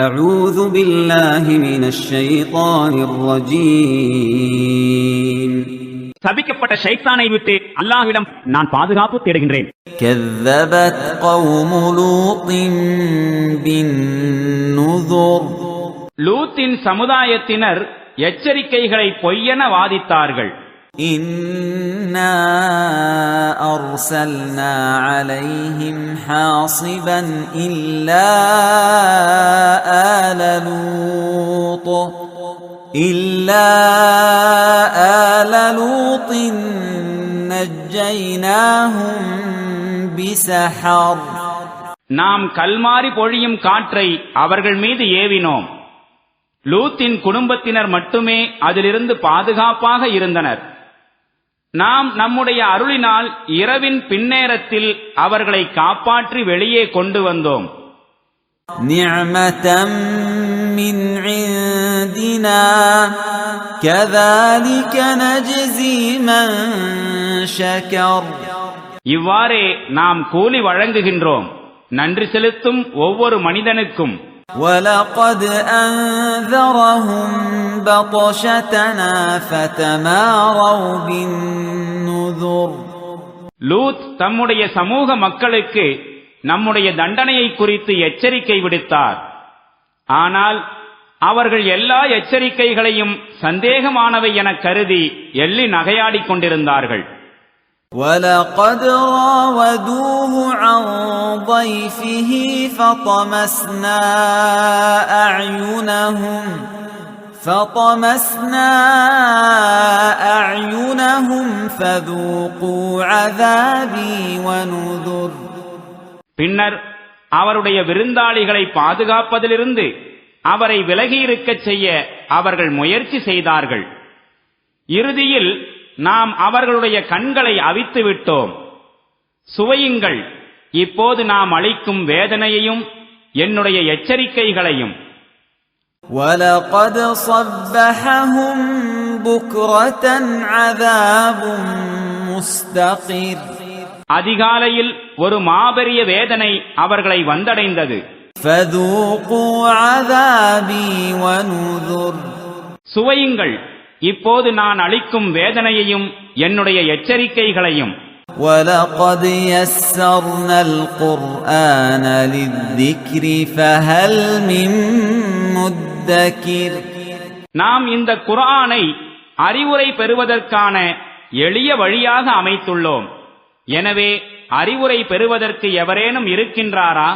أعوذ بالله من الشيطان الرجيم. சபிக்கப்பட்ட ஷைத்தானை விட்டு அல்லாஹ்விடம் நான் பாதுகாப்பு தேடுகின்றேன். كذبت قوم لوط بالنذر. லூத்தின் சமுதாயத்தினர் எச்சரிக்கைகளை பொய்யென வாதித்தார்கள். إنا أرسلنا عليهم حاصبا إلا آل لوط نجيناهم بسحر. நாம் கல்மாரி பொழியும் காற்றை அவர்கள் மீது ஏவினோம். லூத்தின் குடும்பத்தினர் மட்டுமே அதிலிருந்து பாதுகாப்பாக இருந்தனர். நாம் நம்முடைய அருளினால் இரவின் பின்னேரத்தில் அவர்களை காப்பாற்றி வெளியே கொண்டு வந்தோம். நிஅமதம் மின் இந்தினா கذلك நஜ்ஸி மன் ஷக்கர். இவ்வாறே நாம் கூலி வழங்குகின்றோம் நன்றி செலுத்தும் ஒவ்வொரு மனிதனுக்கும். وَلَقَدْ أَنذَرَهُمْ بَطْشَتَنَا فَتَمَارَوْا بِالنُّذُرِ. லூத் தம்முடைய சமூக மக்களுக்கு நம்முடைய தண்டனையை குறித்து எச்சரிக்கை விடுத்தார். ஆனால் அவர்கள் எல்லா எச்சரிக்கைகளையும் சந்தேகமானவை என கருதி எள்ளி நகையாடிக் கொண்டிருந்தார்கள். وَلَقَدْ رَاوَدُوهُ عَنْ ضَيْفِهِ فَطَمَسْنَا أَعْيُنَهُمْ فَذُوقُوا عَذَابِي وَنُذُرِ. பின்னர் அவருடைய விருந்தாளிகளை பாதுகாப்பதிலிருந்து அவரை விலகியிருக்கச் செய்ய அவர்கள் முயற்சி செய்தார்கள். இறுதியில் நாம் அவர்களுடைய கண்களை அவித்து விட்டோம். சுவையுங்கள், இப்போது நாம் அளிக்கும் வேதனையையும் என்னுடைய எச்சரிக்கைகளையும். وَلَقَدْ صَبَّحَهُم بُكْرَةً عَذَابٌ مُسْتَقِرٌ. அதிகாலையில் ஒரு மாபெரிய வேதனை அவர்களை வந்தடைந்தது. فَذُوقُوا عَذَابِي وَنُذُرِ. சுவையுங்கள், இப்போது நான் அளிக்கும் வேதனையையும் என்னுடைய எச்சரிக்கைகளையும். وَلَقَدْ يَسَّرْنَا الْقُرْآنَ لِلذِّكْرِ فَهَلْ مِن مُّدَّكِرٍ. நாம் இந்த குர்ஆனை அறிவுரை பெறுவதற்கான எளிய வழியாக அமைத்துள்ளோம். எனவே அறிவுரை பெறுவதற்கு எவரேனும் இருக்கின்றாரா?